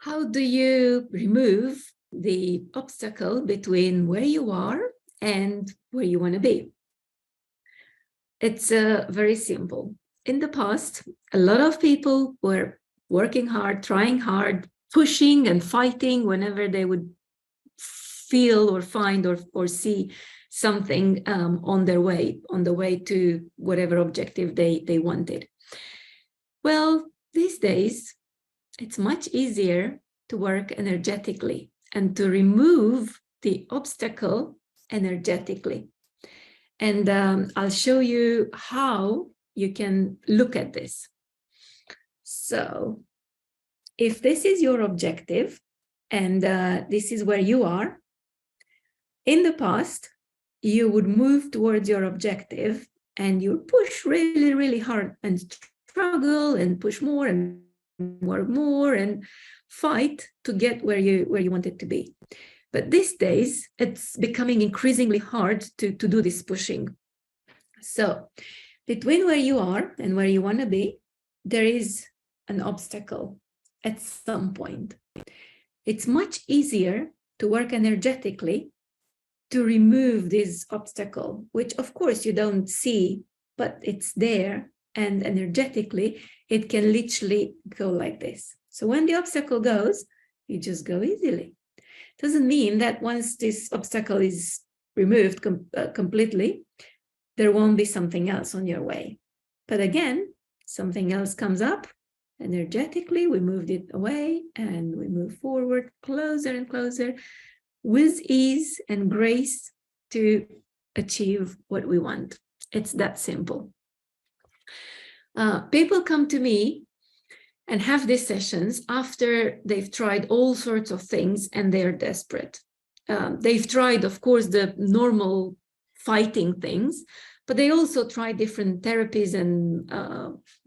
how do you remove the obstacle between where you are and where you want to be? It's very simple. In the past, a lot of people were working hard, trying hard, pushing and fighting whenever they would feel or find or see something on the way to whatever objective they wanted. Well, these days, it's much easier to work energetically and to remove the obstacle energetically. And I'll show you how you can look at this. So if this is your objective and this is where you are, in the past, you would move towards your objective and you push really, really hard and struggle and push more and work more and fight to get where you want it to be. But these days, it's becoming increasingly hard to do this pushing. So between where you are and where you want to be, there is an obstacle at some point. It's much easier to work energetically to remove this obstacle, which of course you don't see, but it's there. And energetically, it can literally go like this. So when the obstacle goes, you just go easily. Doesn't mean that once this obstacle is removed completely, there won't be something else on your way. But again, something else comes up. Energetically, we moved it away and we move forward closer and closer with ease and grace to achieve what we want. It's that simple. People come to me and have these sessions after they've tried all sorts of things and they're desperate. They've tried, of course, the normal fighting things, but they also try different therapies and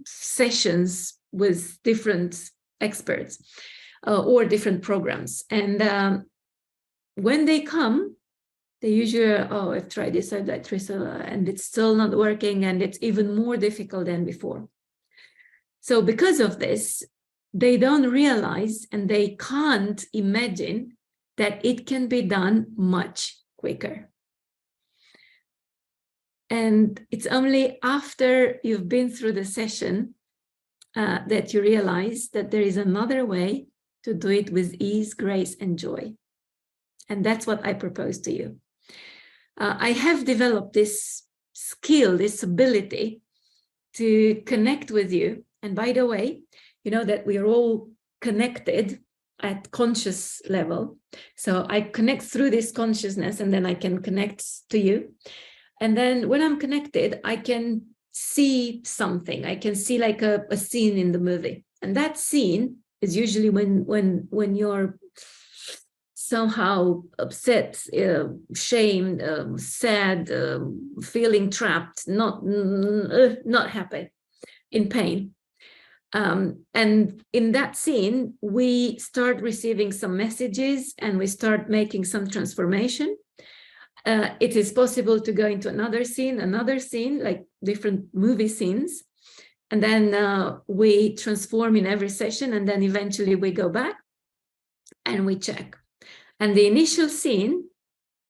sessions with different experts or different programs. And when they come, they usually, oh, I've tried this, I've tried this, and it's still not working, and it's even more difficult than before. So because of this, they don't realize and they can't imagine that it can be done much quicker. And it's only after you've been through the session that you realize that there is another way to do it with ease, grace, and joy. And that's what I propose to you. I have developed this skill, this ability to connect with you. And by the way, you know that we are all connected at conscious level. So I connect through this consciousness and then I can connect to you. And then when I'm connected, I can see something. I can see like a scene in the movie. And that scene is usually when you're somehow upset, shamed, sad, feeling trapped, not happy, in pain. And in that scene, we start receiving some messages and we start making some transformation. It is possible to go into another scene, like different movie scenes. And then we transform in every session, and then eventually we go back and we check. And the initial scene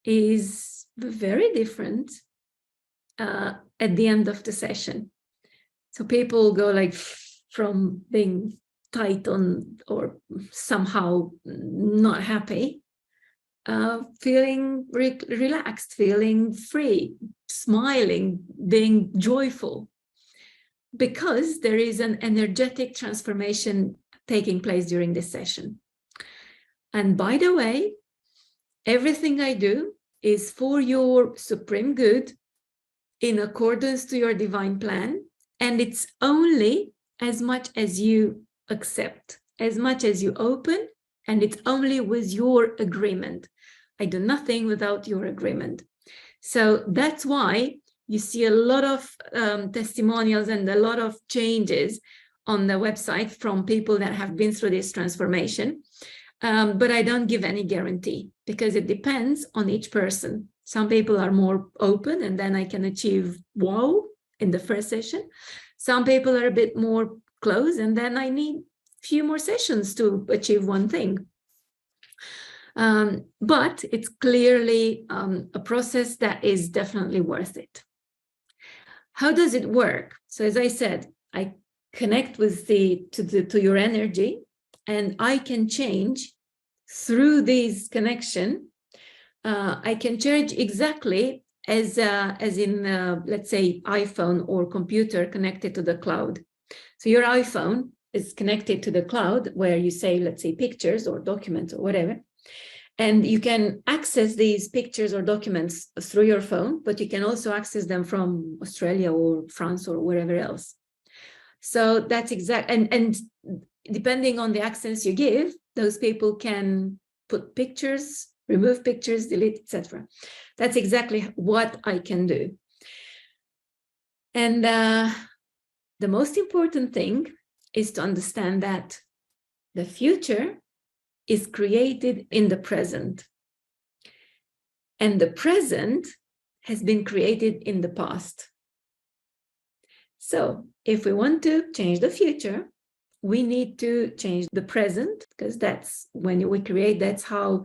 is very different at the end of the session. So people go like from being tight on or somehow not happy, feeling relaxed, feeling free, smiling, being joyful, because there is an energetic transformation taking place during this session. And by the way, everything I do is for your supreme good, in accordance to your divine plan, and it's only as much as you accept, as much as you open, and it's only with your agreement. I do nothing without your agreement. So that's why you see a lot of testimonials and a lot of changes on the website from people that have been through this transformation. But I don't give any guarantee because it depends on each person. Some people are more open and then I can achieve wow in the first session. Some people are a bit more closed and then I need few more sessions to achieve one thing. But it's clearly a process that is definitely worth it. How does it work? So as I said, I connect with to your energy, and I can change through this connection. I can change exactly as in, let's say, iPhone or computer connected to the cloud. So your iPhone is connected to the cloud where you say, let's say, pictures or documents or whatever. And you can access these pictures or documents through your phone, but you can also access them from Australia or France or wherever else. So that's exact. And depending on the access you give, those people can put pictures, remove pictures, delete, etc. That's exactly what I can do. And the most important thing is to understand that the future is created in the present. And the present has been created in the past. So if we want to change the future, we need to change the present, because that's when we create, that's how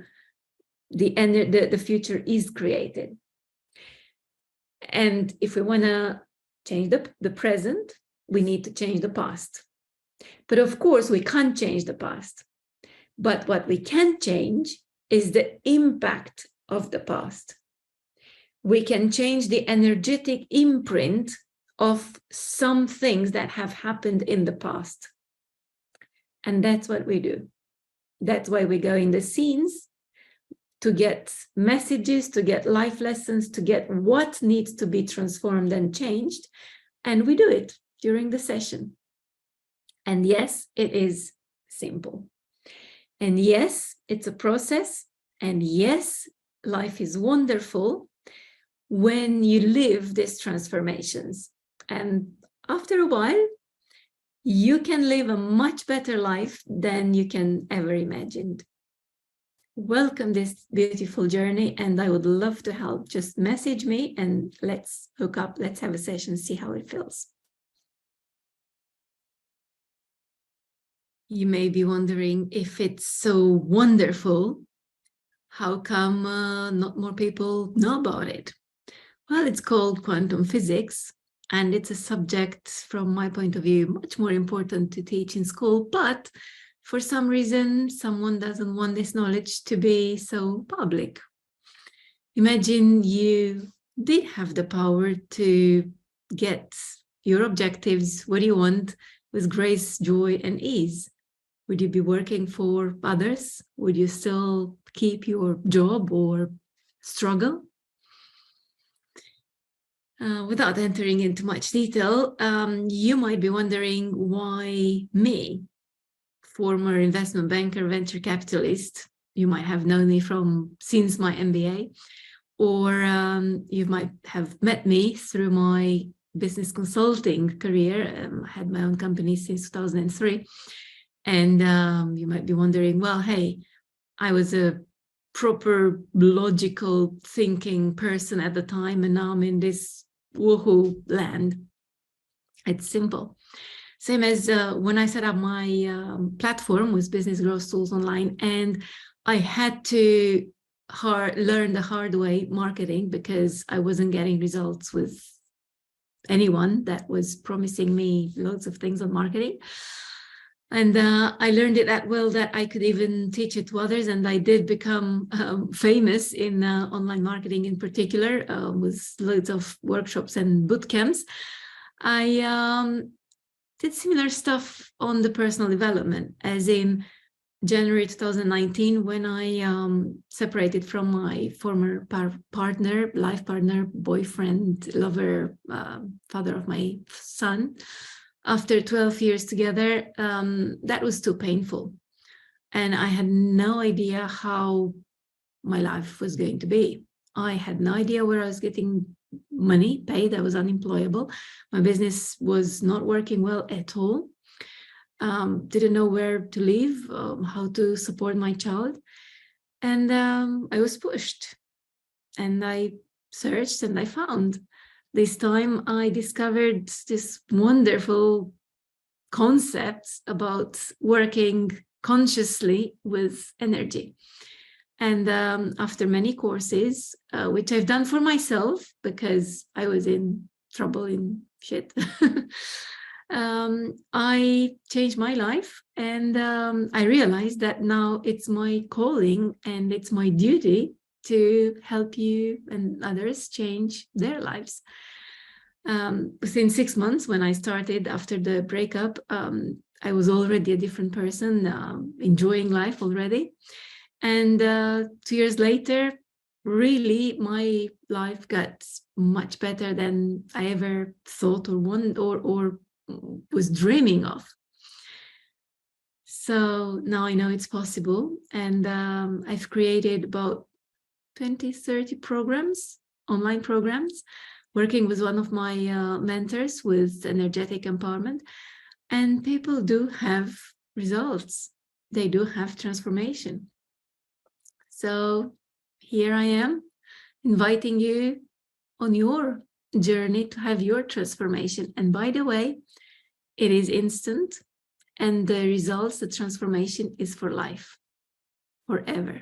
the future is created. And if we want to change the present, we need to change the past. But of course, we can't change the past. But what we can change is the impact of the past. We can change the energetic imprint of some things that have happened in the past. And that's what we do. That's why we go in the scenes to get messages, to get life lessons, to get what needs to be transformed and changed. And we do it during the session. And yes, it is simple. And yes, it's a process. And yes, life is wonderful when you live these transformations. And after a while, you can live a much better life than you can ever imagine. Welcome this beautiful journey, and I would love to help. Just message me and let's hook up, let's have a session, see how it feels. You may be wondering, if it's so wonderful, how come not more people know about it? Well, it's called quantum physics, and it's a subject, from my point of view, much more important to teach in school, but for some reason, someone doesn't want this knowledge to be so public. Imagine you did have the power to get your objectives, what you want, with grace, joy, and ease. Would you be working for others? Would you still keep your job or struggle? Without entering into much detail, you might be wondering, why me, former investment banker, venture capitalist? You might have known me since my MBA, or you might have met me through my business consulting career. I had my own company since 2003. And you might be wondering, well, hey, I was a proper logical thinking person at the time, and now I'm in this woohoo land. It's simple. Same as when I set up my platform with Business Growth Tools Online, and I had to learn the hard way marketing, because I wasn't getting results with anyone that was promising me loads of things on marketing. And I learned it that well that I could even teach it to others. And I did become famous in online marketing in particular, with loads of workshops and boot camps. I did similar stuff on the personal development, as in January 2019, when I separated from my former partner, life partner, boyfriend, lover, father of my son. After 12 years together, that was too painful. And I had no idea how my life was going to be. I had no idea where I was getting money paid. I was unemployable. My business was not working well at all. Didn't know where to live, how to support my child. And I was pushed. And I searched and I found. This time I discovered this wonderful concepts about working consciously with energy. And after many courses, which I've done for myself because I was in trouble, in shit, I changed my life, and I realized that now it's my calling and it's my duty to help you and others change their lives. Within 6 months, when I started after the breakup, I was already a different person, enjoying life already. And 2 years later, really, my life got much better than I ever thought or wanted or was dreaming of. So now I know it's possible. And I've created about 20, 30 programs, online programs, working with one of my mentors with energetic empowerment. And people do have results. They do have transformation. So here I am, inviting you on your journey to have your transformation. And by the way, it is instant, and the results, the transformation is for life, forever.